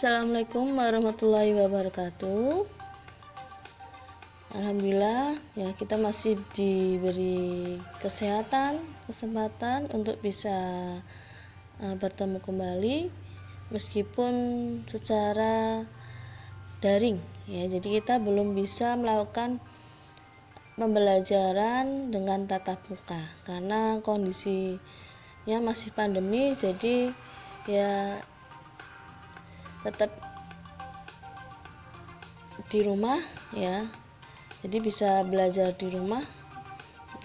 Assalamualaikum warahmatullahi wabarakatuh. Alhamdulillah ya, kita masih diberi kesempatan untuk bisa bertemu kembali meskipun secara daring ya. Jadi kita belum bisa melakukan pembelajaran dengan tatap muka karena kondisinya masih pandemi, jadi ya tetap di rumah ya. Jadi bisa belajar di rumah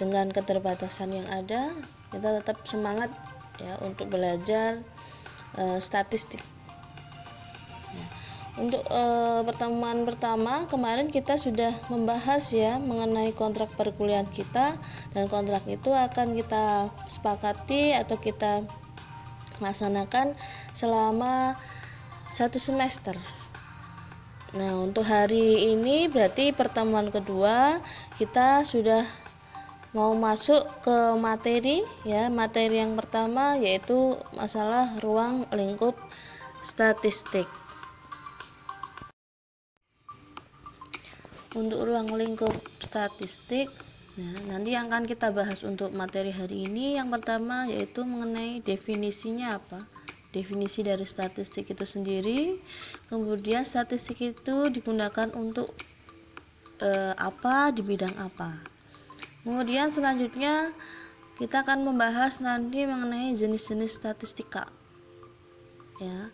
dengan keterbatasan yang ada. Kita tetap semangat ya untuk belajar statistik ya. Untuk pertemuan pertama kemarin kita sudah membahas ya mengenai kontrak perkuliahan kita, dan kontrak itu akan kita sepakati atau kita laksanakan selama 1 semester. Nah, untuk hari ini berarti pertemuan kedua kita sudah mau masuk ke materi ya. Materi yang pertama yaitu masalah ruang lingkup statistik. Untuk ruang lingkup statistik, nah, nanti yang akan kita bahas untuk materi hari ini yang pertama yaitu mengenai definisinya apa. Definisi dari statistik itu sendiri, kemudian statistik itu digunakan untuk apa, di bidang apa. Kemudian selanjutnya kita akan membahas nanti mengenai jenis-jenis statistika ya.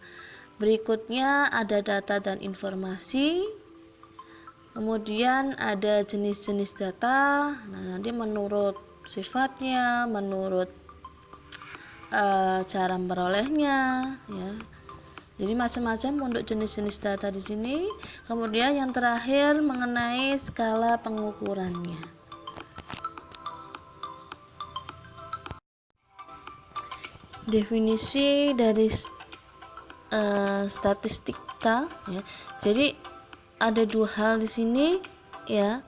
Berikutnya ada data dan informasi, kemudian ada jenis-jenis data. Nah, nanti menurut sifatnya, menurut cara memperolehnya ya. Jadi macam-macam untuk jenis-jenis data di sini. Kemudian yang terakhir mengenai skala pengukurannya. Definisi dari statistika ya. Jadi ada dua hal di sini ya.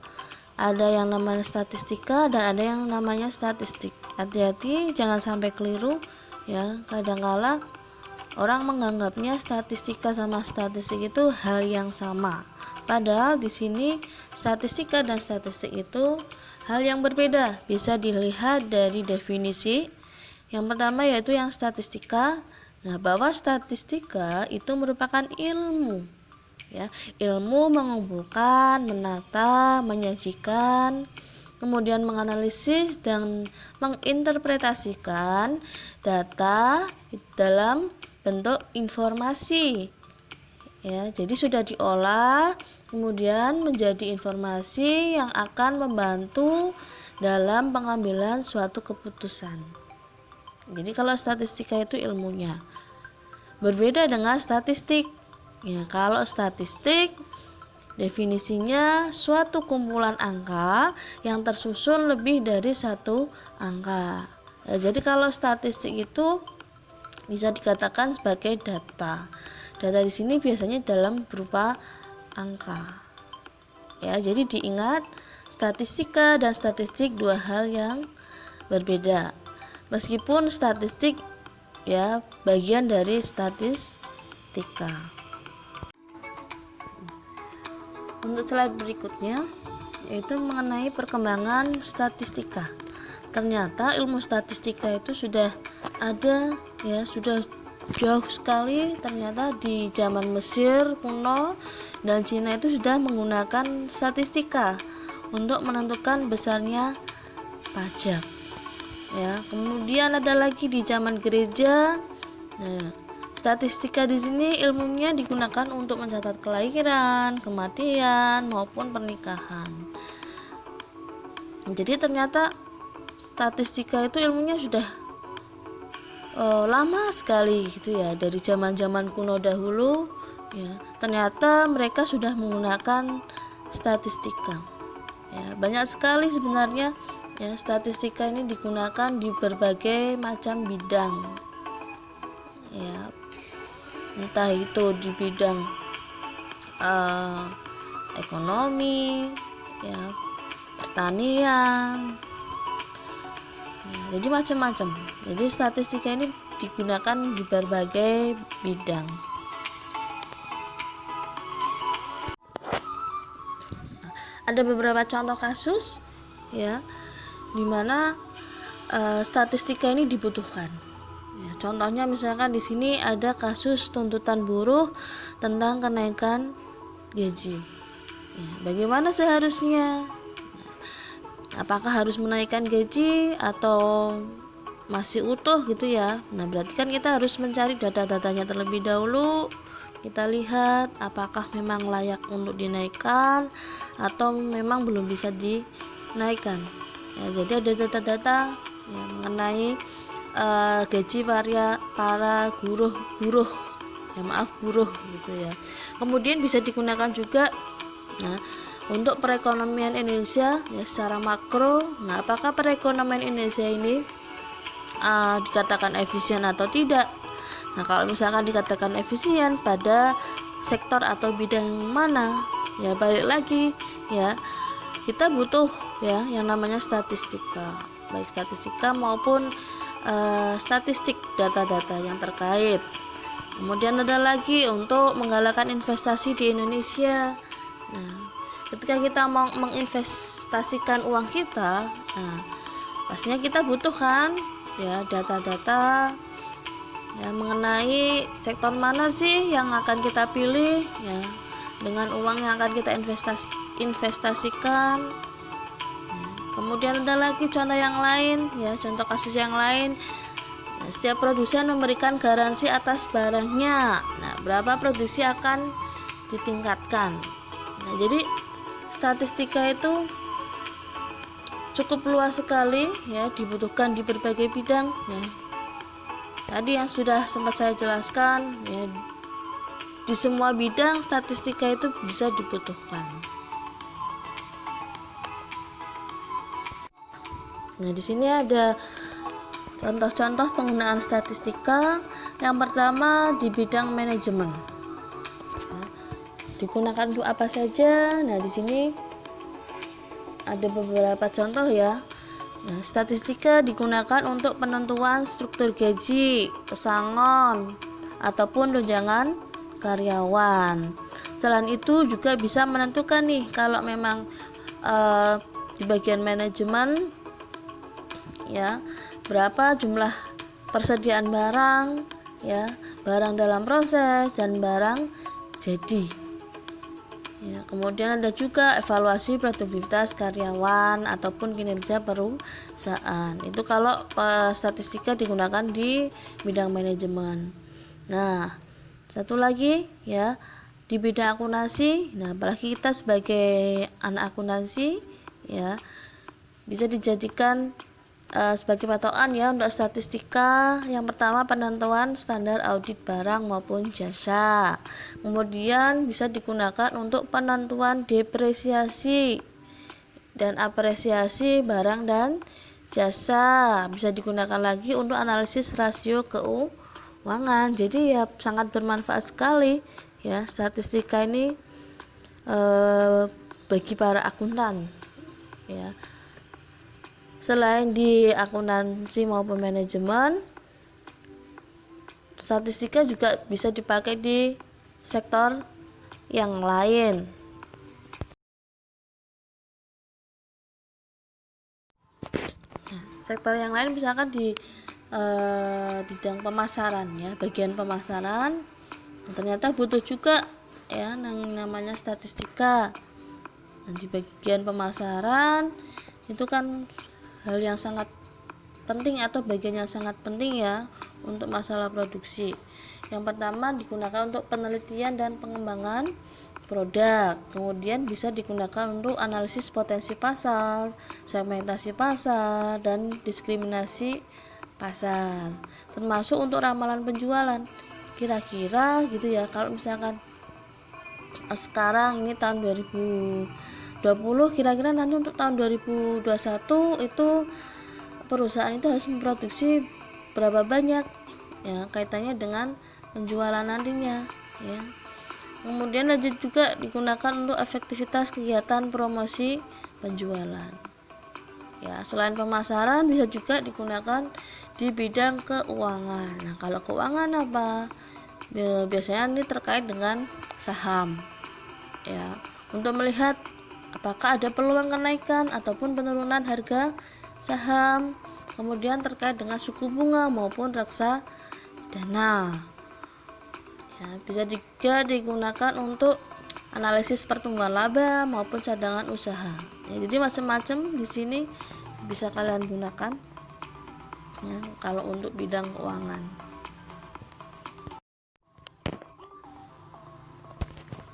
Ada yang namanya statistika dan ada yang namanya statistik. Hati-hati jangan sampai keliru ya. Kadang-kala orang menganggapnya statistika sama statistik itu hal yang sama. Padahal di sini statistika dan statistik itu hal yang berbeda. Bisa dilihat dari definisi. Yang pertama yaitu yang statistika. Nah, bahwa statistika itu merupakan ilmu ya, ilmu mengumpulkan, menata, menyajikan, kemudian menganalisis dan menginterpretasikan data dalam bentuk informasi ya. Jadi sudah diolah kemudian menjadi informasi yang akan membantu dalam pengambilan suatu keputusan. Jadi kalau statistika itu ilmunya berbeda dengan statistik ya. Kalau statistik definisinya suatu kumpulan angka yang tersusun lebih dari satu angka ya. Jadi kalau statistik itu bisa dikatakan sebagai data. Data di sini biasanya dalam berupa angka ya. Jadi diingat, statistika dan statistik dua hal yang berbeda. Meskipun statistik ya bagian dari statistika. Untuk slide berikutnya yaitu mengenai perkembangan statistika. Ternyata ilmu statistika itu sudah ada ya, sudah jauh sekali. Ternyata di zaman Mesir kuno dan Cina itu sudah menggunakan statistika untuk menentukan besarnya pajak ya. Kemudian ada lagi di zaman gereja. Nah, statistika di sini ilmunya digunakan untuk mencatat kelahiran, kematian maupun pernikahan. Jadi ternyata statistika itu ilmunya sudah lama sekali gitu ya, dari zaman-zaman kuno dahulu ya. Ternyata mereka sudah menggunakan statistika. Ya, banyak sekali sebenarnya ya, statistika ini digunakan di berbagai macam bidang ya. Entah itu di bidang ekonomi ya, pertanian ya, jadi macam-macam. Jadi statistika ini digunakan di berbagai bidang. ada beberapa contoh kasus ya di mana statistika ini dibutuhkan. Ya, contohnya misalkan di sini ada kasus tuntutan buruh tentang kenaikan gaji. Ya, bagaimana seharusnya? Apakah harus menaikkan gaji atau masih utuh gitu ya? Nah, berarti kan kita harus mencari data-datanya terlebih dahulu. Kita lihat apakah memang layak untuk dinaikkan atau memang belum bisa dinaikkan. Ya, jadi ada data-data ya, mengenai gaji para buruh gitu ya. Kemudian bisa digunakan juga untuk perekonomian Indonesia ya secara makro. Nah, apakah perekonomian Indonesia ini dikatakan efisien atau tidak? Nah, kalau misalkan dikatakan efisien pada sektor atau bidang mana? Ya balik lagi ya, kita butuh ya yang namanya statistika, baik statistika maupun statistik data-data yang terkait. Kemudian ada lagi untuk menggalakkan investasi di Indonesia. Nah, ketika kita mau menginvestasikan uang kita, nah pastinya kita butuhkan ya data-data ya mengenai sektor mana sih yang akan kita pilih ya dengan uang yang akan kita investasikan. Kemudian ada lagi contoh yang lain ya, contoh kasus yang lain. Nah, setiap produsen memberikan garansi atas barangnya. Nah, berapa produksi akan ditingkatkan. Nah, jadi statistika itu cukup luas sekali ya, dibutuhkan di berbagai bidang ya. Tadi yang sudah sempat saya jelaskan ya, di semua bidang statistika itu bisa dibutuhkan. Nah, di sini ada contoh-contoh penggunaan statistika. Yang pertama di bidang manajemen. Nah, digunakan untuk apa saja? Nah, di sini ada beberapa contoh ya. Nah, statistika digunakan untuk penentuan struktur gaji, pesangon, ataupun tunjangan karyawan. Selain itu juga bisa menentukan nih kalau memang di bagian manajemen ya berapa jumlah persediaan barang ya, barang dalam proses dan barang jadi ya. Kemudian ada juga evaluasi produktivitas karyawan ataupun kinerja perusahaan. Itu kalau statistika digunakan di bidang manajemen. Nah, satu lagi ya di bidang akuntansi. Nah, apalagi kita sebagai anak akuntansi ya bisa dijadikan sebagai patokan ya untuk statistika. Yang pertama penentuan standar audit barang maupun jasa. Kemudian bisa digunakan untuk penentuan depresiasi dan apresiasi barang dan jasa. Bisa digunakan lagi untuk analisis rasio keuangan. Jadi ya sangat bermanfaat sekali ya statistika ini bagi para akuntan ya. Selain di akuntansi maupun manajemen, statistika juga bisa dipakai di sektor yang lain. Nah, sektor yang lain misalkan di bidang pemasaran ya, bagian pemasaran ternyata butuh juga ya yang namanya statistika. Nah, di bagian pemasaran itu kan hal yang sangat penting atau bagian yang sangat penting ya untuk masalah produksi. Yang pertama digunakan untuk penelitian dan pengembangan produk. Kemudian bisa digunakan untuk analisis potensi pasar, segmentasi pasar, dan diskriminasi pasar. Termasuk untuk ramalan penjualan. Kira-kira gitu ya, kalau misalkan sekarang ini tahun 2020, kira-kira nanti untuk tahun 2021 itu perusahaan itu harus memproduksi berapa banyak ya, kaitannya dengan penjualan nantinya ya. Kemudian ada juga digunakan untuk efektivitas kegiatan promosi penjualan ya. Selain pemasaran bisa juga digunakan di bidang keuangan. Nah, kalau keuangan apa? Biasanya ini terkait dengan saham ya, untuk melihat apakah ada peluang kenaikan ataupun penurunan harga saham, kemudian terkait dengan suku bunga maupun reksadana. Ya, bisa juga digunakan untuk analisis pertumbuhan laba maupun cadangan usaha. Ya, jadi macam-macam di sini bisa kalian gunakan ya, kalau untuk bidang keuangan.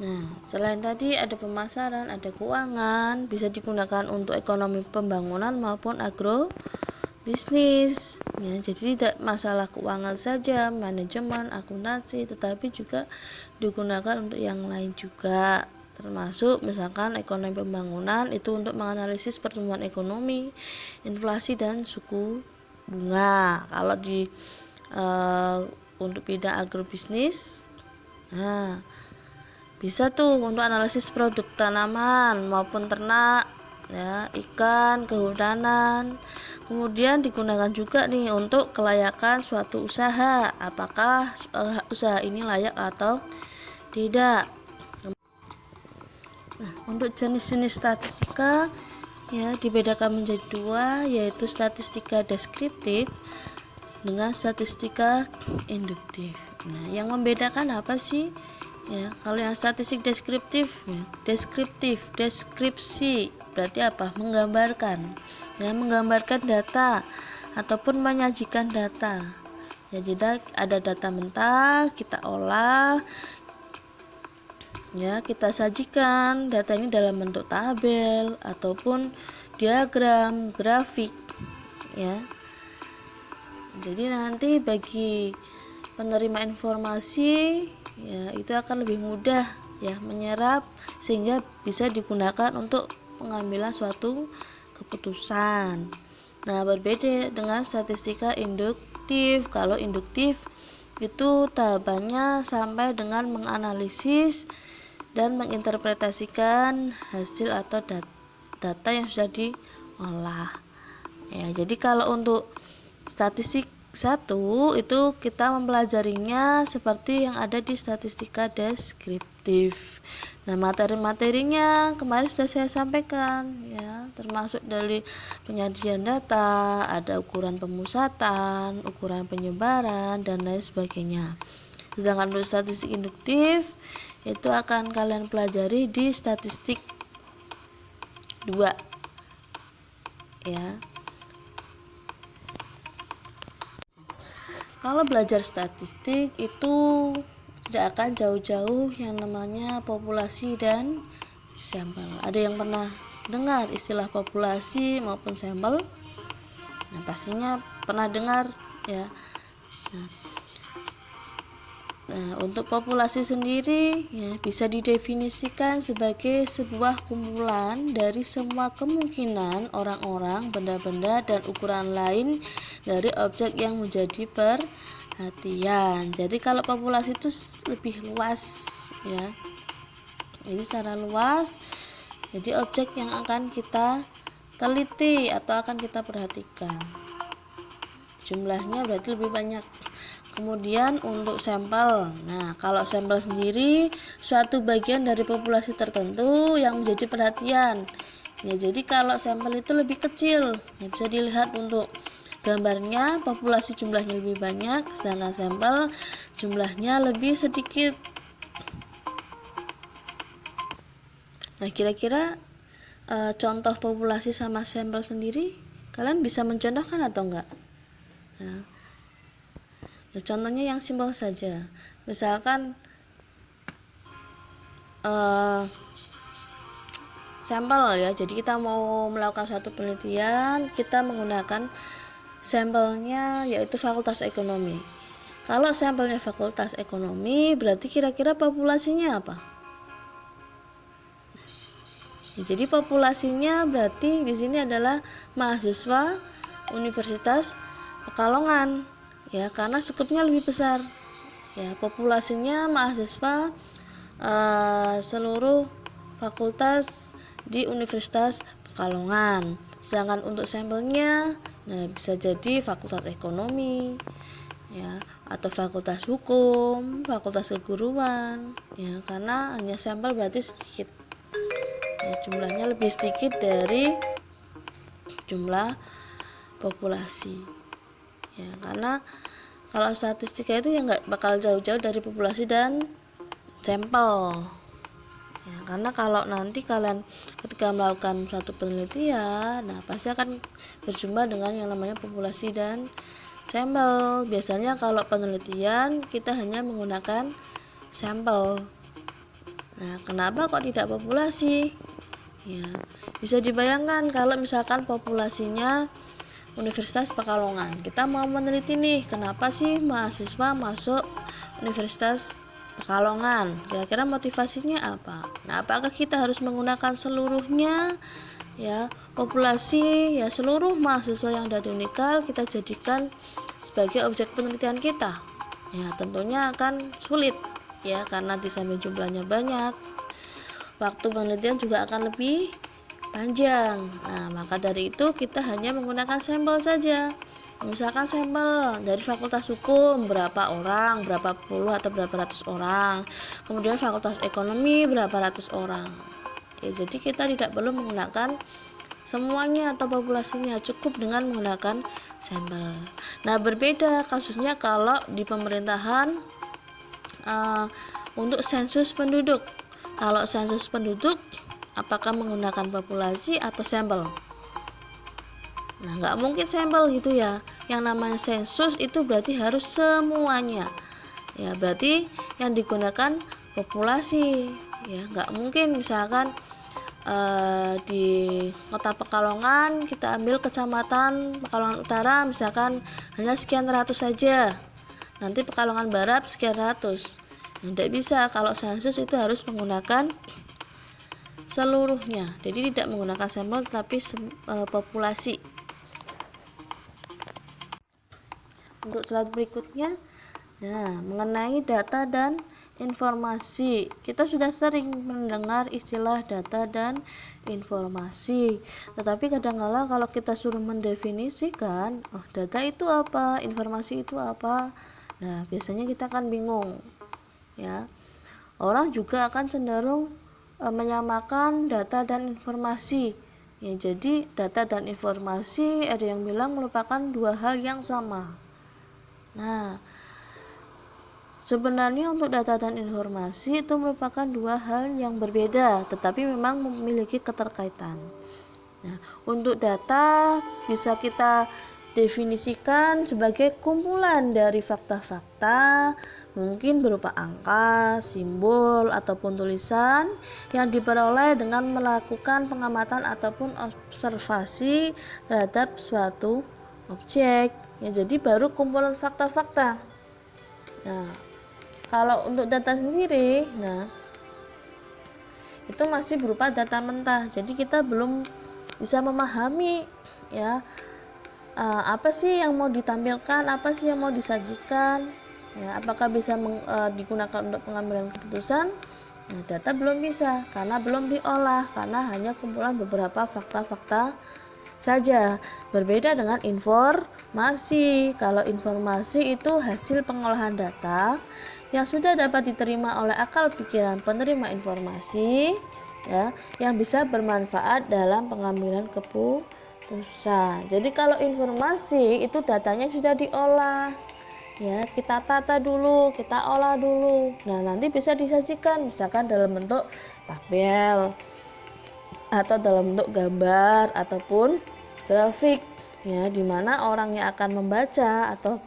Nah, selain tadi ada pemasaran, ada keuangan, bisa digunakan untuk ekonomi pembangunan maupun agrobisnis. Ya, jadi tidak masalah keuangan saja, manajemen, akuntansi, tetapi juga digunakan untuk yang lain juga. Termasuk misalkan ekonomi pembangunan itu untuk menganalisis pertumbuhan ekonomi, inflasi dan suku bunga. Kalau di untuk bidang agrobisnis, nah bisa tuh untuk analisis produk tanaman maupun ternak ya, ikan, kehutanan. Kemudian digunakan juga nih untuk kelayakan suatu usaha, apakah usaha ini layak atau tidak. Nah, untuk jenis-jenis statistika ya dibedakan menjadi dua, yaitu statistika deskriptif dengan statistika induktif. Nah, yang membedakan apa sih? Ya, kalau yang statistik deskriptif, ya, deskripsi berarti apa? Menggambarkan, ya, menggambarkan data ataupun menyajikan data. Ya, jadi ada data mentah, kita olah, ya, kita sajikan data ini dalam bentuk tabel ataupun diagram, grafik, ya. Jadi nanti bagi penerima informasi ya itu akan lebih mudah ya menyerap sehingga bisa digunakan untuk pengambilan suatu keputusan. Nah, berbeda dengan statistika induktif. Kalau induktif itu tahapannya sampai dengan menganalisis dan menginterpretasikan hasil atau data yang sudah diolah. Ya, jadi kalau untuk statistik 1 itu kita mempelajarinya seperti yang ada di statistika deskriptif. Nah, materi-materinya kemarin sudah saya sampaikan ya, termasuk dari penyajian data, ada ukuran pemusatan, ukuran penyebaran dan lain sebagainya. Sedangkan untuk statistik induktif itu akan kalian pelajari di statistik 2 ya. Kalau belajar statistik itu tidak akan jauh-jauh yang namanya populasi dan sampel. Ada yang pernah dengar istilah populasi maupun sampel? Nah, pastinya pernah dengar ya. Nah, untuk populasi sendiri ya, bisa didefinisikan sebagai sebuah kumpulan dari semua kemungkinan orang-orang, benda-benda, dan ukuran lain dari objek yang menjadi perhatian. Jadi kalau populasi itu lebih luas ya. Jadi secara luas, jadi objek yang akan kita teliti atau akan kita perhatikan. Jumlahnya berarti lebih banyak. Kemudian untuk sampel, nah kalau sampel sendiri suatu bagian dari populasi tertentu yang menjadi perhatian ya. Jadi kalau sampel itu lebih kecil ya, bisa dilihat untuk gambarnya, populasi jumlahnya lebih banyak sedangkan sampel jumlahnya lebih sedikit. Nah, kira-kira contoh populasi sama sampel sendiri kalian bisa mencontohkan atau enggak? Nah, contohnya yang simpel saja, misalkan sampel ya. Jadi kita mau melakukan suatu penelitian, kita menggunakan sampelnya yaitu fakultas ekonomi. Kalau sampelnya fakultas ekonomi, berarti kira-kira populasinya apa? Ya, jadi populasinya berarti di sini adalah mahasiswa Universitas Pekalongan. Ya, karena skupnya lebih besar ya, populasinya mahasiswa seluruh fakultas di Universitas Pekalongan. Sedangkan untuk sampelnya nah bisa jadi fakultas ekonomi ya, atau fakultas hukum, fakultas keguruan ya, karena hanya sampel berarti sedikit. Ya, jumlahnya lebih sedikit dari jumlah populasi. Ya, karena kalau statistika itu ya nggak bakal jauh-jauh dari populasi dan sampel. Ya, karena kalau nanti kalian ketika melakukan suatu penelitian, nah pasti akan berjumpa dengan yang namanya populasi dan sampel. Biasanya kalau penelitian kita hanya menggunakan sampel. Nah, kenapa kok tidak populasi? Ya, bisa dibayangkan kalau misalkan populasinya Universitas Pekalongan. Kita mau meneliti nih, kenapa sih mahasiswa masuk Universitas Pekalongan? Kira-kira motivasinya apa? Nah, apakah kita harus menggunakan seluruhnya? Ya, populasi ya seluruh mahasiswa yang ada di Unikal kita jadikan sebagai objek penelitian kita. Ya, tentunya akan sulit ya karena di samping jumlahnya banyak, waktu penelitian juga akan lebih panjang. Nah, maka dari itu kita hanya menggunakan sampel saja. Misalkan sampel dari Fakultas Hukum berapa orang, berapa puluh atau berapa ratus orang. Kemudian Fakultas Ekonomi berapa ratus orang. Ya, jadi kita tidak perlu menggunakan semuanya atau populasinya, cukup dengan menggunakan sampel. Nah, berbeda kasusnya kalau di pemerintahan untuk sensus penduduk. Kalau sensus penduduk, apakah menggunakan populasi atau sampel? Nah, nggak mungkin sampel gitu ya. Yang namanya sensus itu berarti harus semuanya. Ya, berarti yang digunakan populasi. Ya, nggak mungkin misalkan di Kota Pekalongan kita ambil kecamatan Pekalongan Utara misalkan hanya sekian ratus saja. Nanti Pekalongan Barat sekian ratus. Tidak bisa, kalau sensus itu harus menggunakan seluruhnya. Jadi tidak menggunakan sampel tapi populasi. Untuk slide berikutnya, nah, mengenai data dan informasi. Kita sudah sering mendengar istilah data dan informasi. Tetapi kadang-kala kalau kita suruh mendefinisikan, oh data itu apa, informasi itu apa? Nah, biasanya kita akan bingung. Ya. Orang juga akan cenderung menyamakan data dan informasi. Ya, jadi data dan informasi ada yang bilang merupakan dua hal yang sama. Nah, sebenarnya untuk data dan informasi itu merupakan dua hal yang berbeda, tetapi memang memiliki keterkaitan. Nah, untuk data bisa kita definisikan sebagai kumpulan dari fakta-fakta, mungkin berupa angka, simbol, ataupun tulisan yang diperoleh dengan melakukan pengamatan ataupun observasi terhadap suatu objek. Ya, jadi baru kumpulan fakta-fakta. Nah, kalau untuk data sendiri, nah itu masih berupa data mentah. Jadi kita belum bisa memahami ya apa sih yang mau ditampilkan, apa sih yang mau disajikan, ya, apakah bisa digunakan untuk pengambilan keputusan. Nah, data belum bisa karena belum diolah, karena hanya kumpulan beberapa fakta-fakta saja. Berbeda dengan informasi. Kalau informasi itu hasil pengolahan data yang sudah dapat diterima oleh akal pikiran penerima informasi, ya, yang bisa bermanfaat dalam pengambilan keputusan. Jadi kalau informasi itu datanya sudah diolah, ya, kita tata dulu, kita olah dulu. Nah, nanti bisa disajikan misalkan dalam bentuk tabel atau dalam bentuk gambar ataupun grafik, ya, dimana orang yang akan membaca atau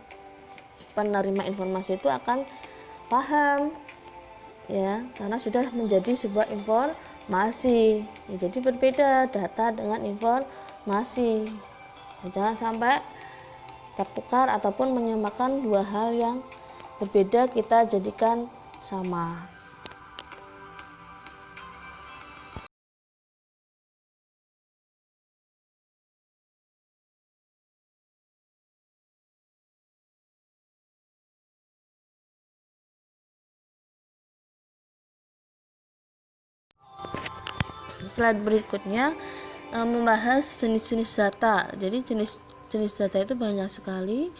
penerima informasi itu akan paham, ya, karena sudah menjadi sebuah informasi. Ya, jadi berbeda data dengan informasi. Ya, jangan sampai tertukar ataupun menyamakan dua hal yang berbeda kita jadikan sama. Slide berikutnya membahas jenis-jenis data. Jadi jenis data itu banyak sekali,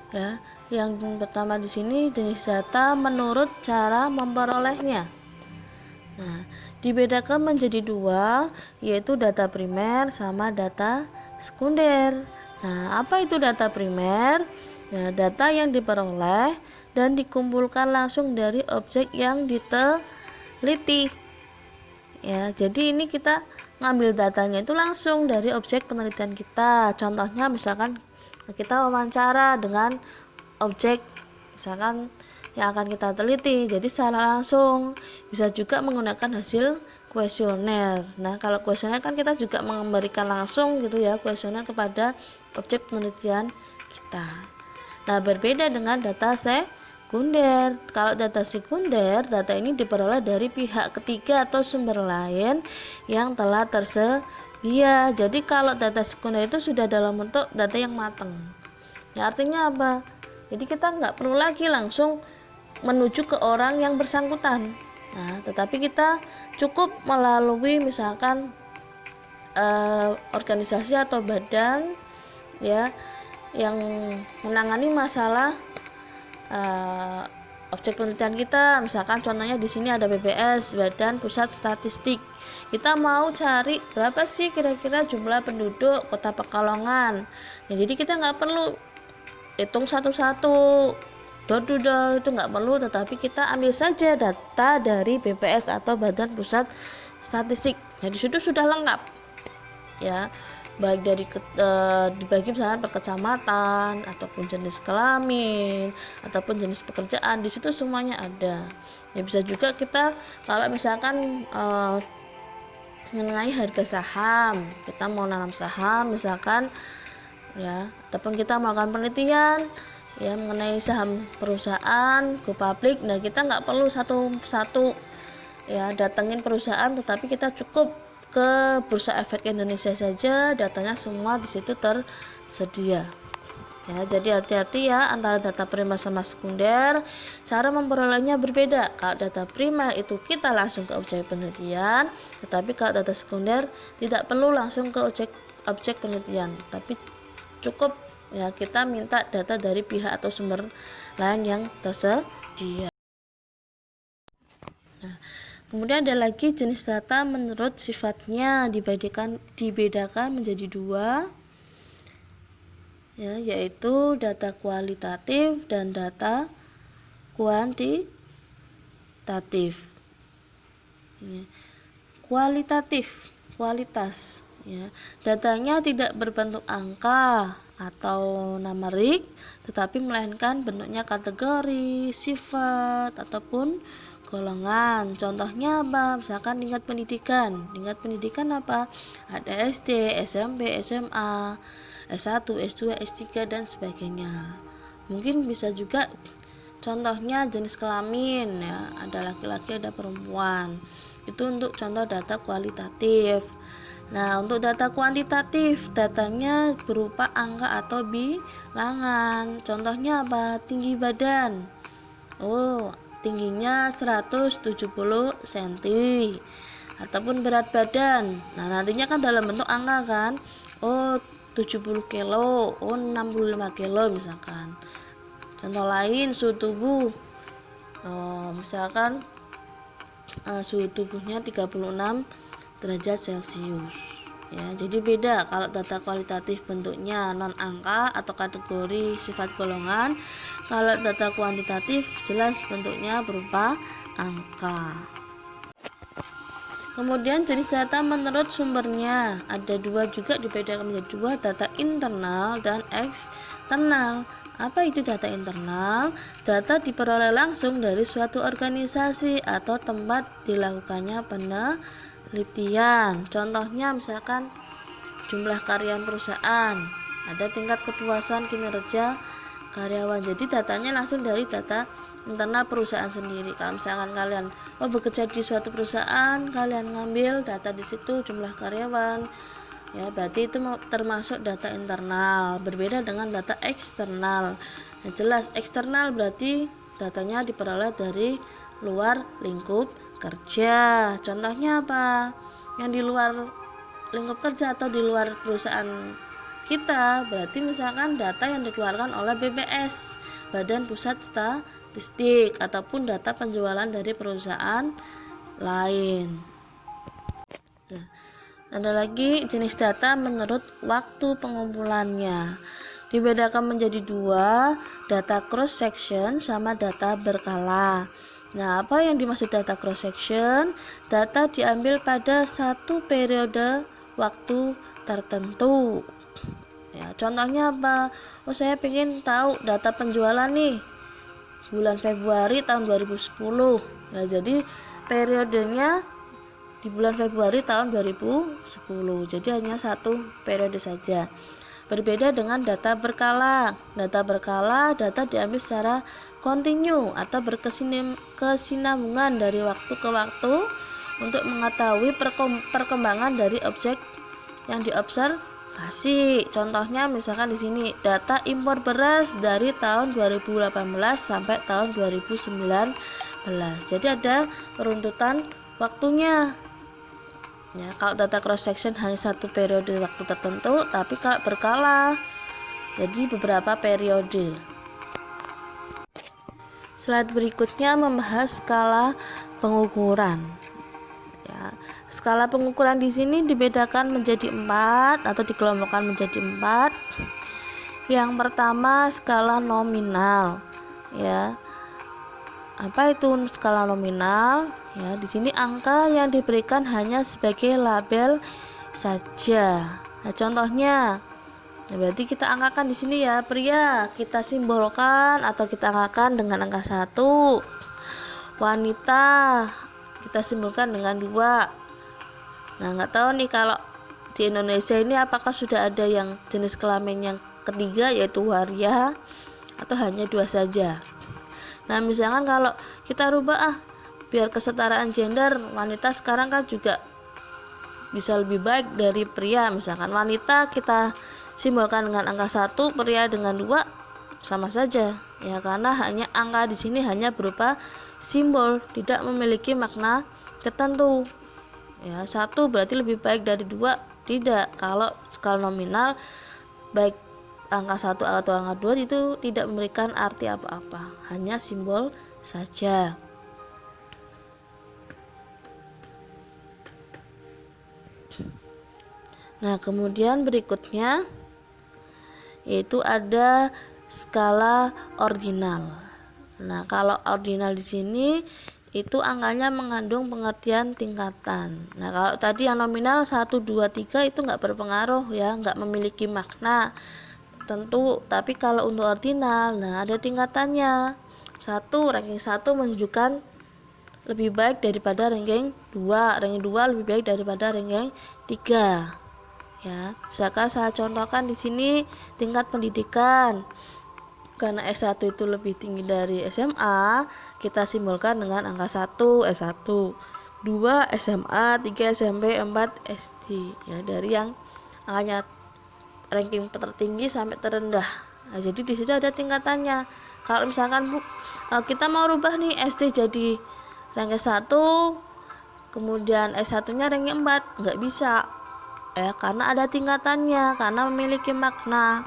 ya. Yang pertama di sini jenis data menurut cara memperolehnya. Nah, dibedakan menjadi dua, yaitu data primer sama data sekunder. Nah, apa itu data primer? Nah, data yang diperoleh dan dikumpulkan langsung dari objek yang diteliti. Ya, jadi ini kita ngambil datanya itu langsung dari objek penelitian kita. Contohnya misalkan kita wawancara dengan objek misalkan yang akan kita teliti, jadi secara langsung. Bisa juga menggunakan hasil kuesioner. Nah, kalau kuesioner kan kita juga memberikan langsung gitu ya kuesioner kepada objek penelitian kita. Nah, berbeda dengan data sekunder. Kalau data sekunder, data ini diperoleh dari pihak ketiga atau sumber lain yang telah tersedia. Jadi kalau data sekunder itu sudah dalam bentuk data yang matang. Ya, artinya apa? Jadi kita nggak perlu lagi langsung menuju ke orang yang bersangkutan. Nah, tetapi kita cukup melalui misalkan organisasi atau badan ya yang menangani masalah objek penelitian kita. Misalkan contohnya di sini ada BPS, Badan Pusat Statistik. Kita mau cari berapa sih kira-kira jumlah penduduk Kota Pekalongan. Ya, jadi kita nggak perlu hitung satu-satu, door to door, itu nggak perlu, tetapi kita ambil saja data dari BPS atau Badan Pusat Statistik. Nah, di situ sudah lengkap ya, baik dari dibagi misalnya per kecamatan ataupun jenis kelamin ataupun jenis pekerjaan, di situ semuanya ada. Ya, bisa juga kita kalau misalkan mengenai harga saham, kita mau nanam saham misalkan ya, ataupun kita melakukan penelitian ya mengenai saham perusahaan go public. Nah, kita nggak perlu satu-satu ya datengin perusahaan, tetapi kita cukup ke Bursa Efek Indonesia saja, datanya semua di situ tersedia. Ya, jadi hati-hati ya antara data primer sama sekunder. Cara memperolehnya berbeda. Kalau data primer itu kita langsung ke objek penelitian, tetapi kalau data sekunder tidak perlu langsung ke objek penelitian, tapi cukup ya kita minta data dari pihak atau sumber lain yang tersedia. Nah, kemudian ada lagi jenis data menurut sifatnya dibedakan menjadi dua ya, yaitu data kualitatif dan data kuantitatif. Kualitatif, kualitas ya, datanya tidak berbentuk angka atau numerik, tetapi melainkan bentuknya kategori, sifat ataupun golongan. Contohnya apa? Misalkan tingkat pendidikan. Tingkat pendidikan apa? Ada SD, SMP, SMA, S1, S2, S3 dan sebagainya. Mungkin bisa juga contohnya jenis kelamin ya, ada laki-laki, ada perempuan. Itu untuk contoh data kualitatif. Nah, untuk data kuantitatif, datanya berupa angka atau bilangan. Contohnya apa? Tinggi badan. Oh, tingginya 170 cm. Ataupun berat badan. Nah, nantinya kan dalam bentuk angka kan. Oh, 70 kilo, oh 65 kilo misalkan. Contoh lain, suhu tubuh. Oh, misalkan suhu tubuhnya 36 derajat Celcius ya. Jadi beda kalau data kualitatif bentuknya non angka atau kategori, sifat, golongan. Kalau data kuantitatif jelas bentuknya berupa angka. Kemudian jenis data menurut sumbernya ada dua juga, dibedakan menjadi dua, data internal dan eksternal. Apa itu data internal? Data diperoleh langsung dari suatu organisasi atau tempat dilakukannya penelitian. Contohnya misalkan jumlah karyawan perusahaan, ada tingkat kepuasan kinerja karyawan. Jadi datanya langsung dari data internal perusahaan sendiri. Kalau misalkan kalian bekerja di suatu perusahaan, kalian ngambil data di situ jumlah karyawan ya, berarti itu termasuk data internal. Berbeda dengan data eksternal. Nah, jelas eksternal berarti datanya diperoleh dari luar lingkup kerja. Contohnya apa? Yang di luar lingkup kerja atau di luar perusahaan kita, berarti misalkan data yang dikeluarkan oleh BPS, Badan Pusat Statistik, ataupun data penjualan dari perusahaan lain. Nah, ada lagi jenis data menurut waktu pengumpulannya. Dibedakan menjadi dua, data cross section sama data berkala. Nah, apa yang dimaksud data cross section? Data diambil pada satu periode waktu tertentu. Ya, contohnya apa? Oh, saya ingin tahu data penjualan nih bulan Februari tahun 2010. Ya, jadi periodenya di bulan Februari tahun 2010. Jadi hanya satu periode saja. Berbeda dengan data berkala. Data berkala, data diambil secara kontinu atau berkesinambungan dari waktu ke waktu untuk mengetahui perkembangan dari objek yang diobservasi. Contohnya misalkan di sini data impor beras dari tahun 2018 sampai tahun 2019. Jadi ada runtutan waktunya. Ya, kalau data cross section hanya satu periode waktu tertentu, tapi kalau berkala jadi beberapa periode. Slide berikutnya membahas skala pengukuran. Ya, skala pengukuran di sini dibedakan menjadi 4 atau dikelompokkan menjadi 4. Yang pertama skala nominal. Ya. Apa itu skala nominal? Ya, di sini angka yang diberikan hanya sebagai label saja. Nah, contohnya, berarti kita angkakan di sini ya, pria kita simbolkan atau kita angkakan dengan angka 1. Wanita kita simbolkan dengan 2. Nah, nggak tahu nih kalau di Indonesia ini apakah sudah ada yang jenis kelamin yang ketiga yaitu waria atau hanya 2 saja. Nah, misalkan kalau kita rubah biar kesetaraan gender, wanita sekarang kan juga bisa lebih baik dari pria. Misalkan wanita kita simbolkan dengan angka 1, pria dengan 2, sama saja. Ya, karena hanya angka di sini hanya berupa simbol, tidak memiliki makna tertentu. Ya, 1 berarti lebih baik dari 2, tidak. Kalau skala nominal baik angka 1 atau angka 2 itu tidak memberikan arti apa-apa, hanya simbol saja. Nah, kemudian berikutnya yaitu ada skala ordinal. Nah, kalau ordinal di sini itu angkanya mengandung pengertian tingkatan. Nah, kalau tadi yang nominal 1, 2, 3 itu nggak berpengaruh ya, nggak memiliki makna tentu. Tapi kalau untuk ordinal, nah ada tingkatannya. 1, ranking 1 menunjukkan lebih baik daripada ranking 2, ranking 2 lebih baik daripada ranking 3. Ya, misalkan saya contohkan di sini tingkat pendidikan. Karena S1 itu lebih tinggi dari SMA, kita simbolkan dengan angka 1 S1, 2 SMA, 3 SMP, 4 SD. Ya, dari yang angkanya ranking tertinggi sampai terendah. Nah, jadi di situ ada tingkatannya. Kalau misalkan kita mau rubah nih SD jadi ranking 1, kemudian S1-nya ranking 4, nggak bisa. Karena ada tingkatannya, karena memiliki makna.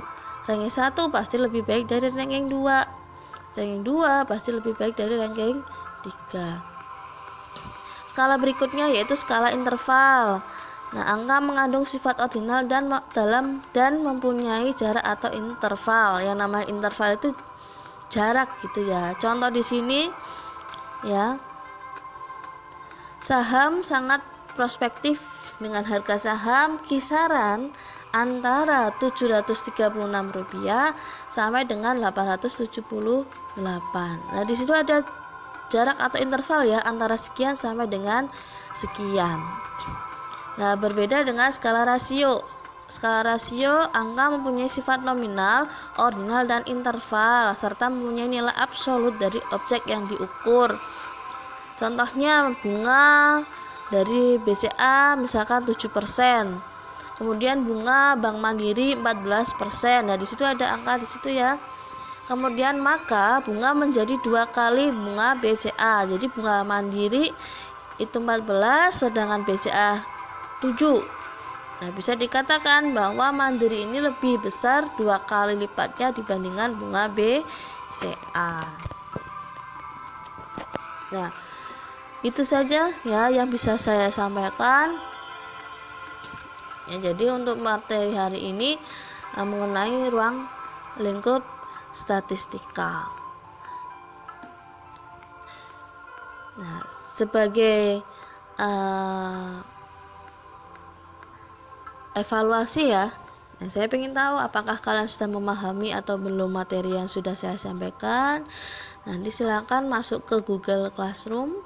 Ranking 1 pasti lebih baik dari ranking 2. Ranking 2 pasti lebih baik dari ranking 3. Skala berikutnya yaitu skala interval. Nah, angka mengandung sifat ordinal dan mempunyai jarak atau interval. Yang namanya interval itu jarak gitu ya. Contoh di sini ya. Saham sangat prospektif dengan harga saham kisaran antara Rp736 sampai dengan Rp878. Nah, di situ ada jarak atau interval ya, antara sekian sampai dengan sekian. Nah, berbeda dengan skala rasio. Skala rasio angka mempunyai sifat nominal, ordinal, dan interval serta mempunyai nilai absolut dari objek yang diukur. Contohnya bunga dari BCA misalkan 7%. Kemudian bunga Bank Mandiri 14%. Nah, di situ ada angka di situ ya. Kemudian maka bunga menjadi 2 kali bunga BCA. Jadi bunga Mandiri itu 14 sedangkan BCA 7. Nah, bisa dikatakan bahwa Mandiri ini lebih besar 2 kali lipatnya dibandingkan bunga BCA. Nah, itu saja ya yang bisa saya sampaikan. Ya, jadi untuk materi hari ini mengenai ruang lingkup statistika. Nah, sebagai evaluasi ya, nah, saya ingin tahu apakah kalian sudah memahami atau belum materi yang sudah saya sampaikan. Nanti silakan masuk ke Google Classroom.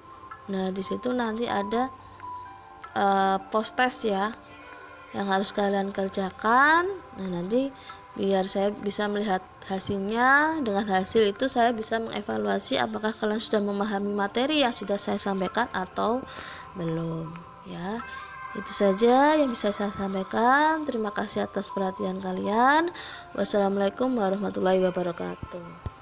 Nah, di situ nanti ada post test ya yang harus kalian kerjakan. Nah, nanti biar saya bisa melihat hasilnya, dengan hasil itu saya bisa mengevaluasi apakah kalian sudah memahami materi yang sudah saya sampaikan atau belum ya. Itu saja yang bisa saya sampaikan. Terima kasih atas perhatian kalian. Wassalamualaikum warahmatullahi wabarakatuh.